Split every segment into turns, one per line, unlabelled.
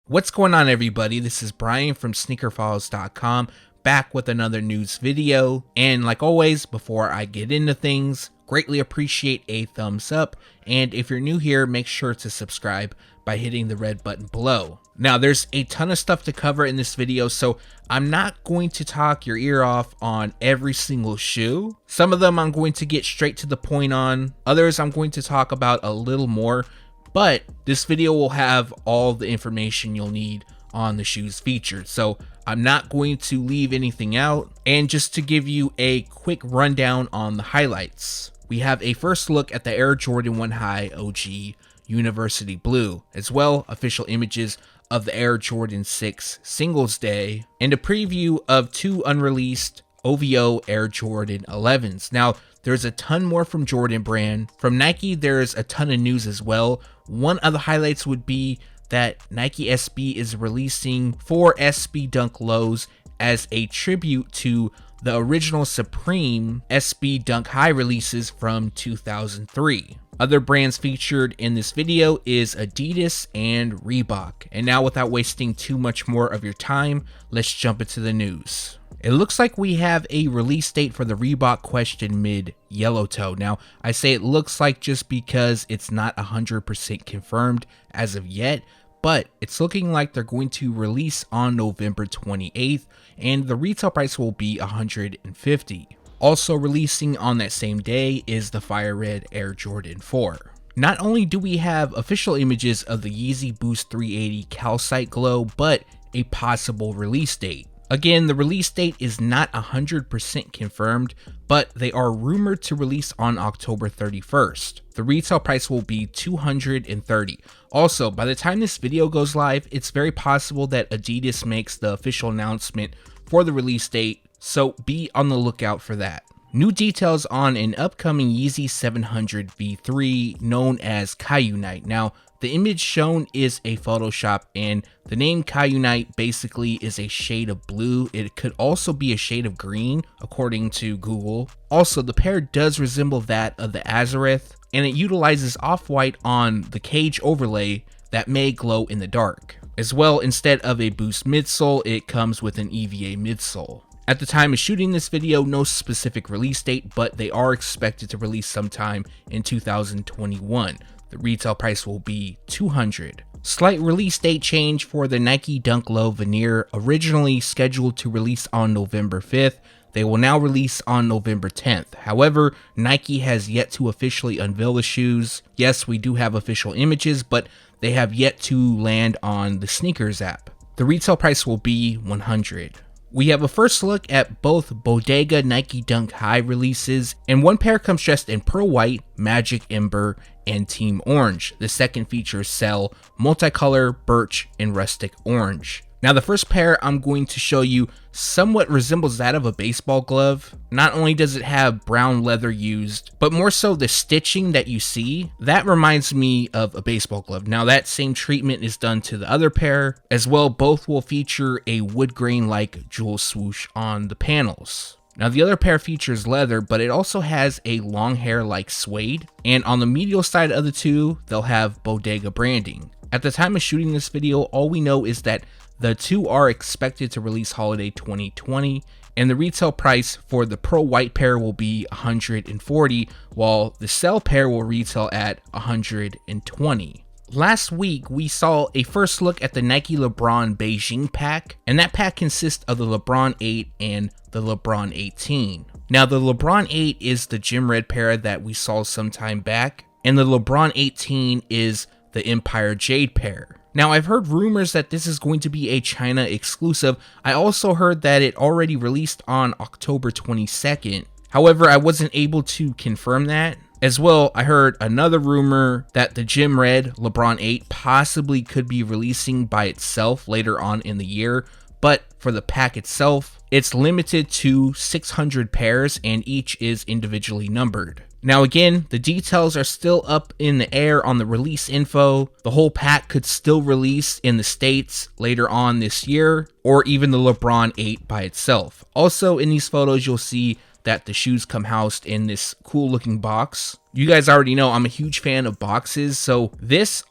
What's going on, everybody? This is Brian from SneakerFiles.com, back with another news video. And like always, before I get into things, greatly appreciate a thumbs up. And if you're new here, make sure to subscribe by hitting the red button below. Now, there's a ton of stuff to cover in this video, so I'm not going to talk your ear off on every single shoe. Some of them I'm going to get straight to the point on. Others I'm going to talk about a little more. But this video will have all the information you'll need on the shoes featured, so I'm not going to leave anything out. And just to give you a quick rundown on the highlights, we have a first look at the Air Jordan 1 High OG University Blue, as well official images of the Air Jordan 6 Singles Day, and a preview of two unreleased OVO Air Jordan 11s. Now, there's a ton more from Jordan Brand. From Nike, there's a ton of news as well. One of the highlights would be that Nike SB is releasing 4 SB Dunk Lows as a tribute to the original Supreme SB Dunk High releases from 2003. Other brands featured in this video is Adidas and Reebok. And now, without wasting too much more of your time, let's jump into the news. It looks like we have a release date for the Reebok Question Mid Yellow Toe. Now, I say it looks like just because it's not 100% confirmed as of yet, but it's looking like they're going to release on November 28th, and the retail price will be $150. Also releasing on that same day is the Fire Red Air Jordan 4. Not only do we have official images of the Yeezy Boost 380 Calcite Glow, but a possible release date. Again, the release date is not 100% confirmed, but they are rumored to release on October 31st. The retail price will be $230. Also, by the time this video goes live, it's very possible that Adidas makes the official announcement for the release date, so be on the lookout for that. New details on an upcoming Yeezy 700 V3 known as Kyanite. Now, the image shown is a Photoshop, and the name Kyanite basically is a shade of blue. It could also be a shade of green, according to Google. Also, the pair does resemble that of the Azareth, and it utilizes off-white on the cage overlay that may glow in the dark. As well, instead of a Boost midsole, it comes with an EVA midsole. At the time of shooting this video, no specific release date, but they are expected to release sometime in 2021. The retail price will be $200. Slight release date change for the Nike Dunk Low Veneer, originally scheduled to release on November 5th. They will now release on November 10th. However, Nike has yet to officially unveil the shoes. Yes, we do have official images, but they have yet to land on the Sneakers app. The retail price will be $100. We have a first look at both Bodega Nike Dunk High releases, and one pair comes dressed in Pearl White, Magic Ember, and Team Orange. The second features Cell, Multicolor, Birch, and Rustic Orange. Now, the first pair I'm going to show you somewhat resembles that of a baseball glove. Not only does it have brown leather used, but more so the stitching that you see, that reminds me of a baseball glove. Now, that same treatment is done to the other pair as well. Both will feature a wood grain like jewel swoosh on the panels. Now, the other pair features leather, but it also has a long hair like suede, and on the medial side of the two, they'll have Bodega branding. At the time of shooting this video, all we know is that the two are expected to release holiday 2020, and the retail price for the Pearl White pair will be $140, while the Cell pair will retail at $120. Last week, we saw a first look at the Nike LeBron Beijing Pack, and that pack consists of the LeBron 8 and the LeBron 18. Now, the LeBron 8 is the gym red pair that we saw some time back, and the LeBron 18 is the Empire Jade pair. Now, I've heard rumors that this is going to be a China exclusive. I also heard that it already released on October 22nd. However, I wasn't able to confirm that. As well, I heard another rumor that the Gym Red LeBron 8 possibly could be releasing by itself later on in the year. But for the pack itself, it's limited to 600 pairs and each is individually numbered. Now again, the details are still up in the air on the release info. The whole pack could still release in the States later on this year, or even the LeBron 8 by itself. Also in these photos, you'll see that the shoes come housed in this cool looking box. You guys already know I'm a huge fan of boxes, so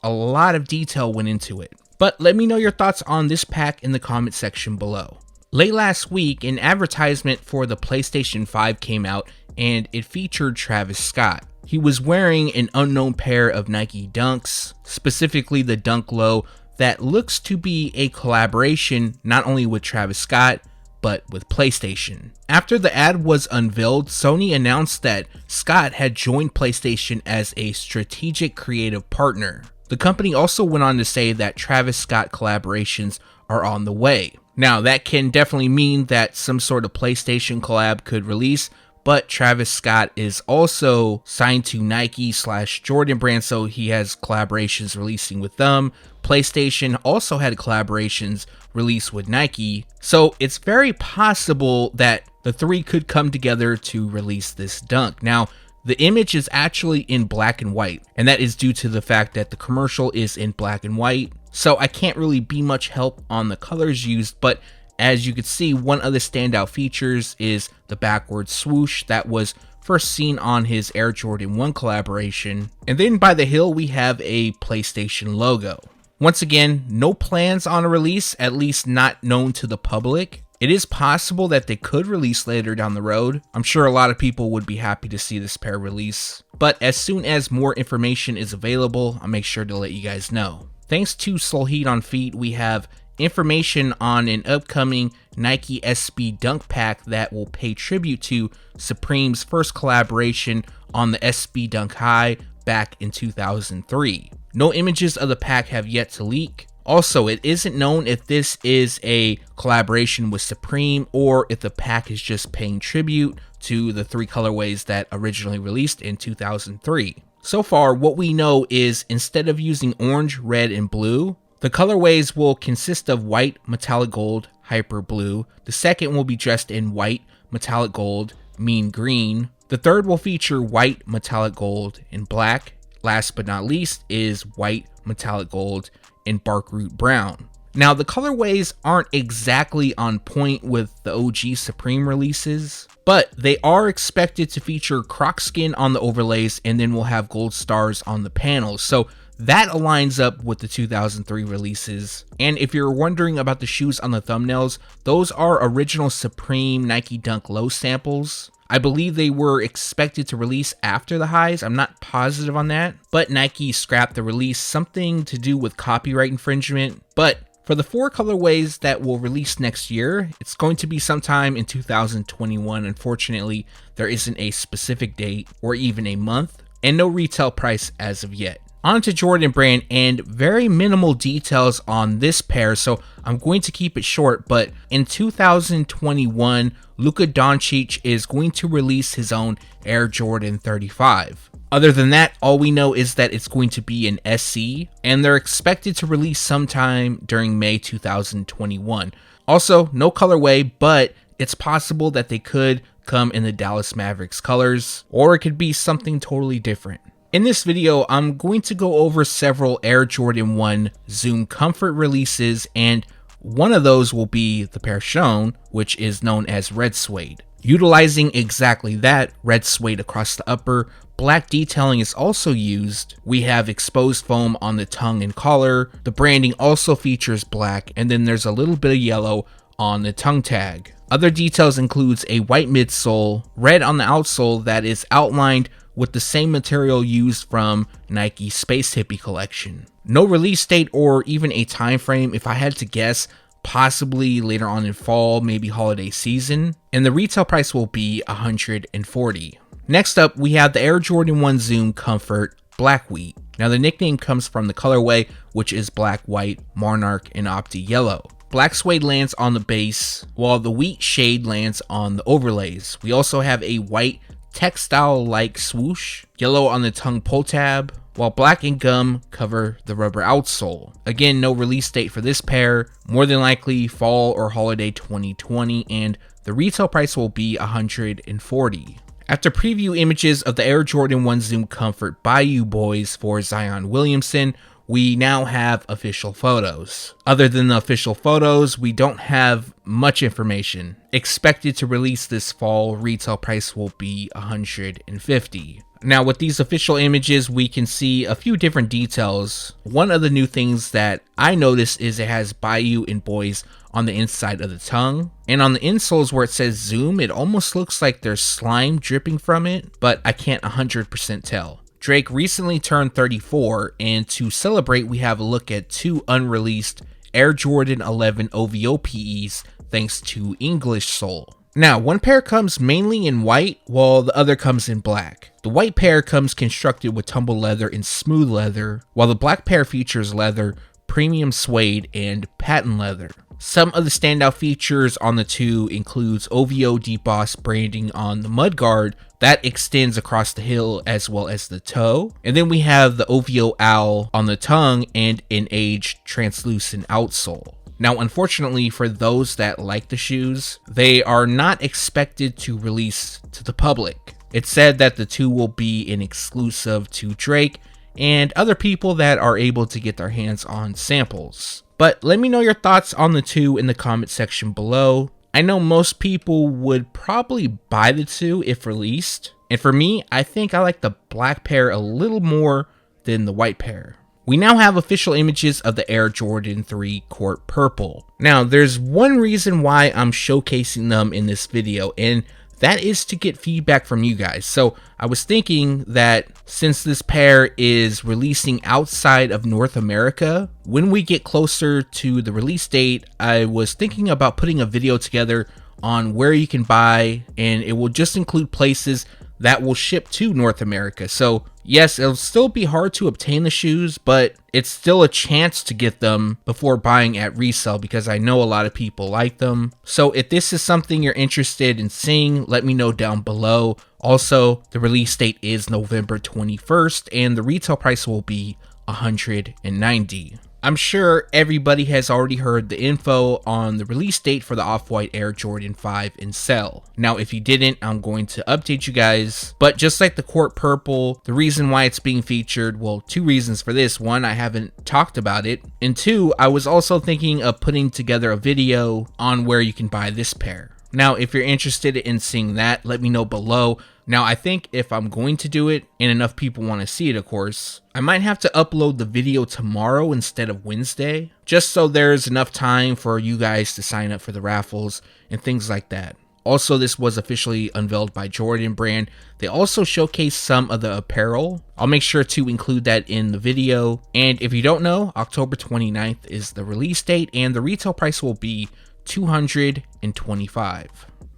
a lot of detail went into it. But let me know your thoughts on this pack in the comment section below. Late last week, an advertisement for the PlayStation 5 came out and it featured Travis Scott. He was wearing an unknown pair of Nike Dunks, specifically the Dunk Low, that looks to be a collaboration not only with Travis Scott, but with PlayStation. After the ad was unveiled, Sony announced that Scott had joined PlayStation as a strategic creative partner. The company also went on to say that Travis Scott collaborations are on the way. Now, that can definitely mean that some sort of PlayStation collab could release, but Travis Scott is also signed to Nike/Jordan brand, so he has collaborations releasing with them. PlayStation also had collaborations released with Nike, so it's very possible that the three could come together to release this dunk. Now, the image is actually in black and white, and that is due to the fact that the commercial is in black and white, so I can't really be much help on the colors used, but as you can see, one of the standout features is the backward swoosh that was first seen on his Air Jordan 1 collaboration. And then by the heel, we have a PlayStation logo. Once again, no plans on a release, at least not known to the public. It is possible that they could release later down the road. I'm sure a lot of people would be happy to see this pair release. But as soon as more information is available, I'll make sure to let you guys know. Thanks to Solheed on Feet, we have information on an upcoming Nike SB Dunk Pack that will pay tribute to Supreme's first collaboration on the SB Dunk High back in 2003. No images of the pack have yet to leak. Also, it isn't known if this is a collaboration with Supreme or if the pack is just paying tribute to the three colorways that originally released in 2003. So far, what we know is instead of using orange, red, and blue, the colorways will consist of white, metallic gold, hyper blue. The second will be dressed in white, metallic gold, mean green. The third will feature white, metallic gold, and black. Last but not least is white, metallic gold, and bark root brown. Now, the colorways aren't exactly on point with the OG Supreme releases, but they are expected to feature croc skin on the overlays, and then we'll have gold stars on the panels. So that aligns up with the 2003 releases. And if you're wondering about the shoes on the thumbnails, those are original Supreme Nike Dunk Low samples. I believe they were expected to release after the highs. I'm not positive on that, but Nike scrapped the release, something to do with copyright infringement. But for the four colorways that will release next year, it's going to be sometime in 2021. Unfortunately, there isn't a specific date or even a month, and no retail price as of yet. On to Jordan Brand, and very minimal details on this pair, so I'm going to keep it short, but in 2021, Luka Doncic is going to release his own Air Jordan 35. Other than that, all we know is that it's going to be an SC, and they're expected to release sometime during May 2021. Also, no colorway, but it's possible that they could come in the Dallas Mavericks colors, or it could be something totally different. In this video, I'm going to go over several Air Jordan 1 Zoom Comfort releases, and one of those will be the pair shown, which is known as red suede. Utilizing exactly that, red suede across the upper, black detailing is also used. We have exposed foam on the tongue and collar. The branding also features black, and then there's a little bit of yellow on the tongue tag. Other details includes a white midsole, red on the outsole that is outlined with the same material used from Nike's Space Hippie collection. No release date or even a time frame. If I had to guess, possibly later on in fall, maybe holiday season, and the retail price will be $140. Next up, we have the Air Jordan 1 Zoom Comfort Black Wheat. Now, the nickname comes from the colorway, which is black, white, monarch, and opti yellow. Black suede lands on the base, while the wheat shade lands on the overlays. We also have a white textile-like swoosh, yellow on the tongue pull tab, while black and gum cover the rubber outsole. Again, no release date for this pair, more than likely fall or holiday 2020, and the retail price will be $140. After preview images of the Air Jordan 1 Zoom Comfort Bayou Boys for Zion Williamson, we now have official photos. Other than the official photos, we don't have much information. Expected to release this fall, retail price will be $150. Now with these official images, we can see a few different details. One of the new things that I noticed is it has Bayou and Boys on the inside of the tongue. And on the insoles where it says Zoom, it almost looks like there's slime dripping from it, but I can't 100% tell. Drake recently turned 34, and to celebrate, we have a look at two unreleased Air Jordan 11 OVO PEs thanks to English sole. Now, one pair comes mainly in white, while the other comes in black. The white pair comes constructed with tumble leather and smooth leather, while the black pair features leather, premium suede, and patent leather. Some of the standout features on the two includes OVO debossed branding on the mudguard that extends across the heel as well as the toe. And then we have the OVO owl on the tongue and an aged translucent outsole. Now, unfortunately for those that like the shoes, they are not expected to release to the public. It's said that the two will be an exclusive to Drake and other people that are able to get their hands on samples. But let me know your thoughts on the two in the comment section below. I know most people would probably buy the two if released. And for me, I think I like the black pair a little more than the white pair. We now have official images of the Air Jordan 3 Court Purple. Now, there's one reason why I'm showcasing them in this video, and that is to get feedback from you guys. So I was thinking that since this pair is releasing outside of North America, when we get closer to the release date, I was thinking about putting a video together on where you can buy, and it will just include places that will ship to North America. So yes, it'll still be hard to obtain the shoes, but it's still a chance to get them before buying at resale because I know a lot of people like them. So if this is something you're interested in seeing, let me know down below. Also, the release date is November 21st and the retail price will be $190. I'm sure everybody has already heard the info on the release date for the Off-White Air Jordan 5 in sale. Now, if you didn't, I'm going to update you guys. But just like the Court Purple, the reason why it's being featured, well, two reasons for this. One, I haven't talked about it. And two, I was also thinking of putting together a video on where you can buy this pair. Now, if you're interested in seeing that, let me know below. Now, I think if I'm going to do it, and enough people want to see it, of course, I might have to upload the video tomorrow instead of Wednesday, just so there's enough time for you guys to sign up for the raffles and things like that. Also, this was officially unveiled by Jordan Brand. They also showcased some of the apparel. I'll make sure to include that in the video. And if you don't know, October 29th is the release date, and the retail price will be $225.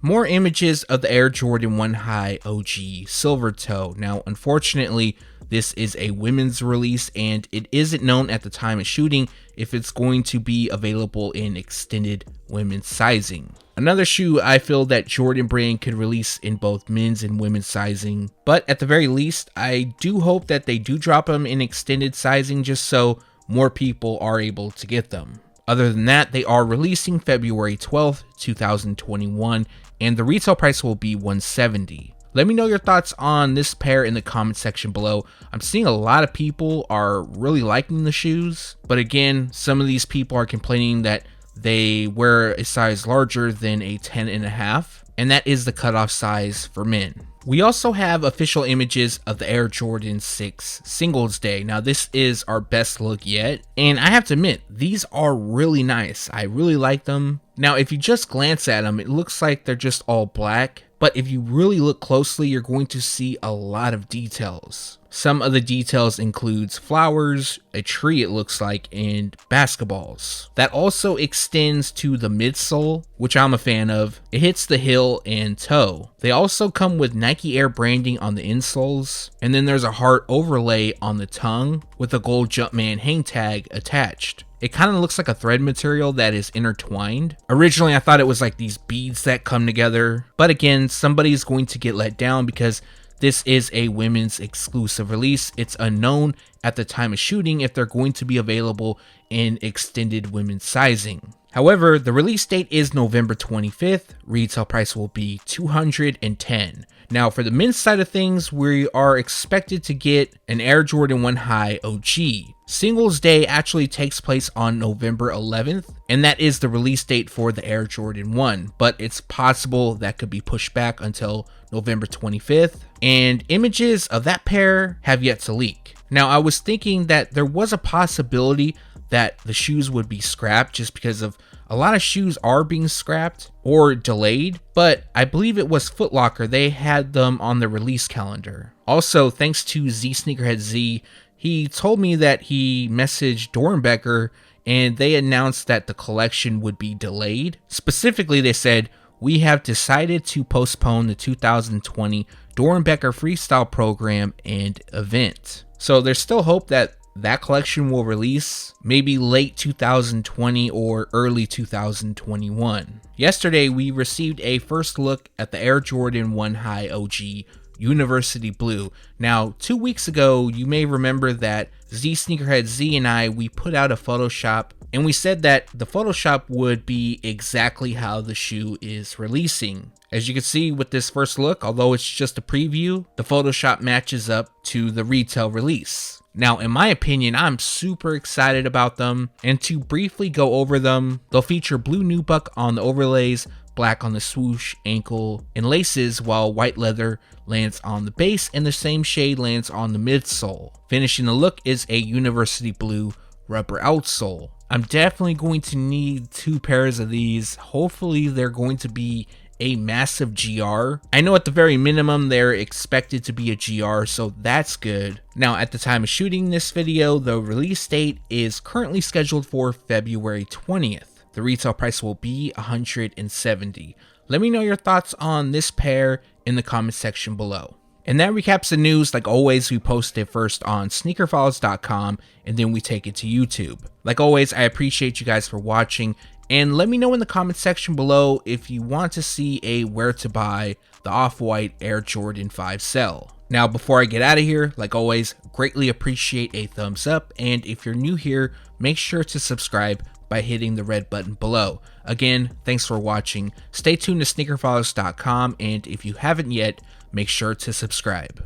More images of the Air Jordan 1 High OG Silver Toe. Now, unfortunately, this is a women's release and it isn't known at the time of shooting if it's going to be available in extended women's sizing. Another shoe I feel that Jordan Brand could release in both men's and women's sizing, but at the very least, I do hope that they do drop them in extended sizing just so more people are able to get them. Other than that, they are releasing February 12th, 2021, and the retail price will be $170. Let me know your thoughts on this pair in the comment section below. I'm seeing a lot of people are really liking the shoes, but again, some of these people are complaining that they wear a size larger than a 10.5, and that is the cutoff size for men. We also have official images of the Air Jordan 6 Singles Day. Now, this is our best look yet, and I have to admit, these are really nice. I really like them. Now, if you just glance at them, it looks like they're just all black, but if you really look closely, you're going to see a lot of details. Some of the details includes flowers, a tree it looks like, and basketballs. That also extends to the midsole, which I'm a fan of. It hits the heel and toe. They also come with Nike Air branding on the insoles, and then there's a heart overlay on the tongue with a gold Jumpman hang tag attached. It kind of looks like a thread material that is intertwined. Originally, I thought it was like these beads that come together, but again, somebody's going to get let down because this is a women's exclusive release. It's unknown at the time of shooting if they're going to be available in extended women's sizing. However, the release date is November 25th. Retail price will be $210. Now, for the men's side of things, we are expected to get an Air Jordan 1 High OG. Singles Day actually takes place on November 11th, and that is the release date for the Air Jordan 1, but it's possible that could be pushed back until November 25th, and images of that pair have yet to leak. Now, I was thinking that there was a possibility that the shoes would be scrapped just because of a lot of shoes are being scrapped or delayed, but I believe it was Foot Locker. They had them on the release calendar. Also, thanks to Z Sneakerhead Z, he told me that he messaged Doernbecher and they announced that the collection would be delayed. Specifically, they said, "We have decided to postpone the 2020 Doernbecher Freestyle program and event." So there's still hope that that collection will release maybe late 2020 or early 2021. Yesterday, we received a first look at the Air Jordan 1 High OG University Blue. Now, 2 weeks ago, you may remember that Z Sneakerhead Z and I, we put out a Photoshop and we said that the Photoshop would be exactly how the shoe is releasing. As you can see with this first look, although it's just a preview, the Photoshop matches up to the retail release. Now, in my opinion, I'm super excited about them, and to briefly go over them, they'll feature blue nubuck on the overlays, black on the swoosh, ankle, and laces, while white leather lands on the base and the same shade lands on the midsole. Finishing the look is a university blue rubber outsole. I'm definitely going to need 2 pairs of these. Hopefully they're going to be a massive GR. I know at the very minimum they're expected to be a GR, so that's good. Now, at the time of shooting this video, the release date is currently scheduled for February 20th. The retail price will be $170. Let me know your thoughts on this pair in the comment section below. And that recaps the news. Like always, we post it first on SneakerFiles.com and then we take it to YouTube. Like always, I appreciate you guys for watching, and let me know in the comment section below if you want to see a where to buy the Off-White Air Jordan 5 sell. Now, before I get out of here, like always, greatly appreciate a thumbs up, and if you're new here, make sure to subscribe by hitting the red button below. Again, thanks for watching. Stay tuned to SneakerFiles.com, and if you haven't yet, make sure to subscribe.